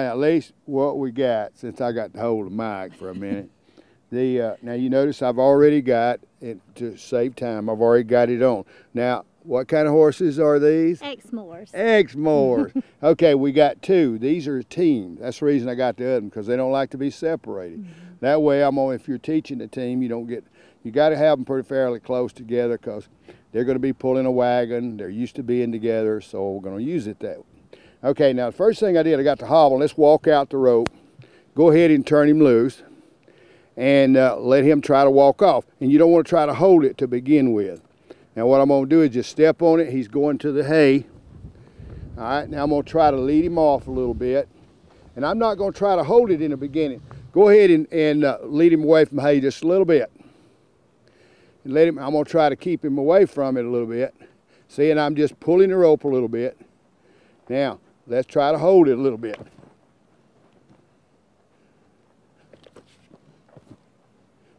right, at least what we got, since I got to hold the mic for a minute. Now you notice I've already got it, to save time, I've already got it on. Now, what kind of horses are these? Exmoors. Exmoors. Okay, we got two. These are teams. That's the reason I got the other one, because they don't like to be separated. That way, if you're teaching a team, you got to have them pretty fairly close together, because they're going to be pulling a wagon. They're used to being together, so we're going to use it that way. Okay, now the first thing I did, I got the hobble. Let's walk out the rope. Go ahead and turn him loose and let him try to walk off. And you don't want to try to hold it to begin with. Now what I'm going to do is just step on it. He's going to the hay. All right, now I'm going to try to lead him off a little bit. And I'm not going to try to hold it in the beginning. Go ahead and lead him away from hay just a little bit. And I'm going to try to keep him away from it a little bit. See, and I'm just pulling the rope a little bit. Now, let's try to hold it a little bit.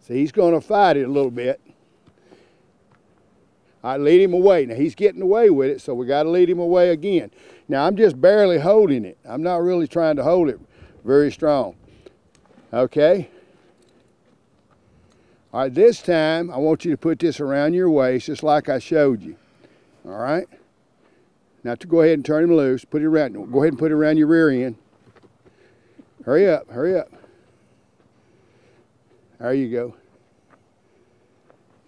See, he's going to fight it a little bit. I lead him away. Now, he's getting away with it, so we got to lead him away again. Now, I'm just barely holding it. I'm not really trying to hold it very strong. Okay? All right, this time, I want you to put this around your waist, just like I showed you. All right? Now, to go ahead and turn him loose. Put it around. Go ahead and put it around your rear end. Hurry up, hurry up. There you go.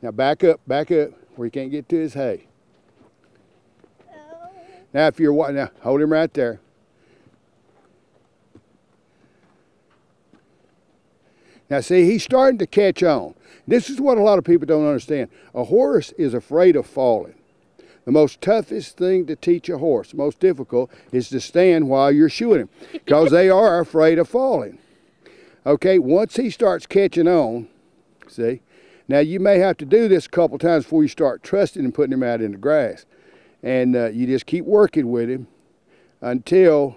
Now, back up, where he can't get to his hay. Oh. Now, now hold him right there. Now, see, he's starting to catch on. This is what a lot of people don't understand. A horse is afraid of falling. The most toughest thing to teach a horse, most difficult, is to stand while you're shoeing him, because they are afraid of falling. Okay, once he starts catching on, see, now you may have to do this a couple times before you start trusting and putting him out in the grass. And you just keep working with him until,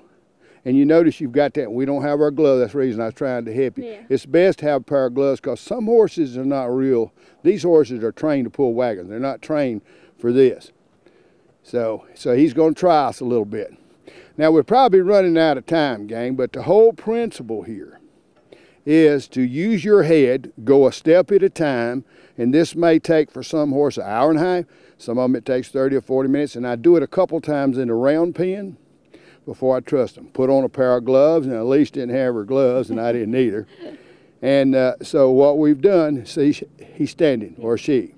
and you notice you've got that, we don't have our gloves, that's the reason I was trying to help you. Yeah. It's best to have a pair of gloves, because some horses are not real, these horses are trained to pull wagons, they're not trained for this. So he's going to try us a little bit. Now, we're probably running out of time, gang, but the whole principle here is to use your head, go a step at a time, and this may take for some horse an hour and a half. Some of them it takes 30 or 40 minutes, and I do it a couple times in the round pen before I trust them. Put on a pair of gloves, and Aleshia didn't have her gloves, and I didn't either. And so what we've done, see, he's standing, or she.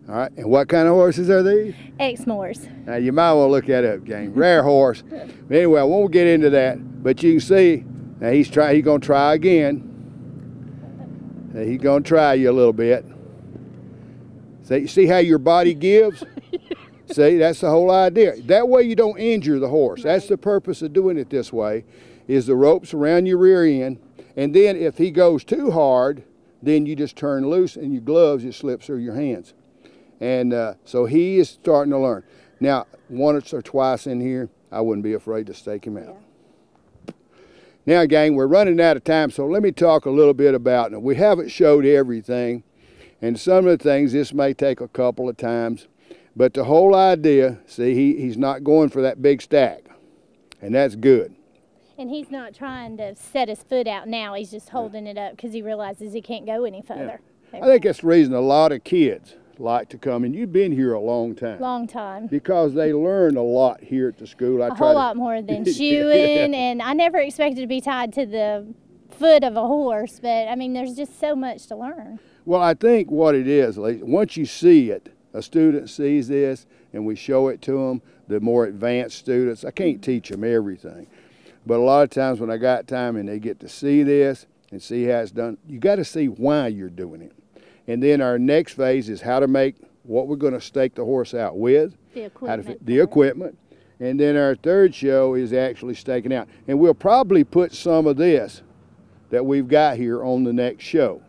All right, and what kind of horses are these? Exmoors. Now, you might want to look that up, gang. Rare horse. But anyway, I won't get into that, but you can see, now he's going to try again. Now, he's going to try you a little bit. See how your body gives? See, that's the whole idea. That way you don't injure the horse. Right. That's the purpose of doing it this way, is the ropes around your rear end, and then if he goes too hard, then you just turn loose and your gloves just slip through your hands. And so he is starting to learn. Now, once or twice in here, I wouldn't be afraid to stake him out. Yeah. Now, gang, we're running out of time, so let me talk a little bit about it. We haven't showed everything, and some of the things, this may take a couple of times, but the whole idea, see, he's not going for that big stack, and that's good. And he's not trying to set his foot out now. He's just holding it up because he realizes he can't go any further. Yeah. I think that's the reason a lot of kids like to come, and you've been here a long time. Long time. Because they learn a lot here at the school. A whole lot more than shoeing, and I never expected to be tied to the foot of a horse, but I mean, there's just so much to learn. Well, I think what it is, once you see it, a student sees this, and we show it to them, the more advanced students, I can't teach them everything, but a lot of times when I got time and they get to see this and see how it's done, you got to see why you're doing it. And then our next phase is how to make what we're going to stake the horse out with. The equipment. The equipment. And then our third show is actually staking out. And we'll probably put some of this that we've got here on the next show.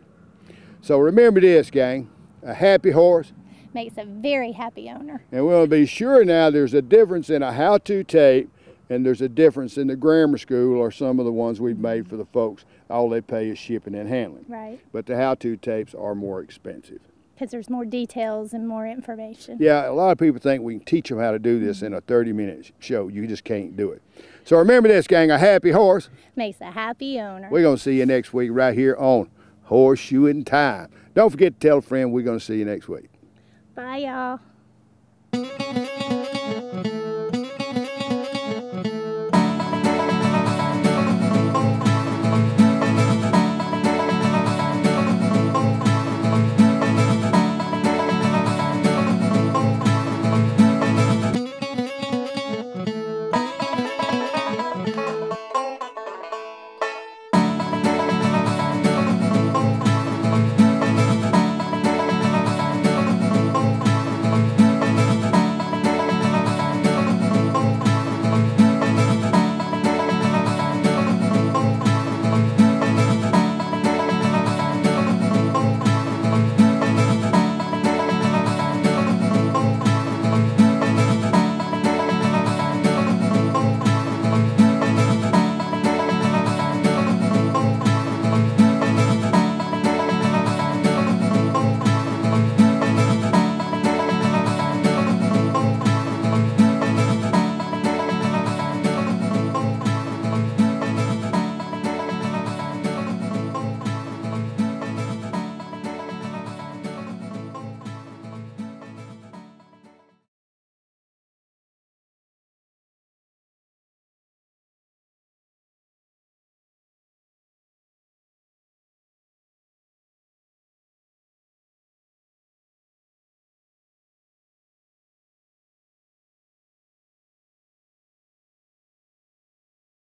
So remember this, gang. A happy horse makes a very happy owner. And we'll be sure now there's a difference in a how-to tape, and there's a difference in the grammar school or some of the ones we've made for the folks. All they pay is shipping and handling. Right. But the how-to tapes are more expensive. because there's more details and more information. Yeah, a lot of people think we can teach them how to do this in a 30-minute show. You just can't do it. So remember this, gang, a happy horse Makes a happy owner. we're going to see you next week right here on Horseshoe'ing Time. Don't forget to tell a friend we're going to see you next week. Bye, y'all.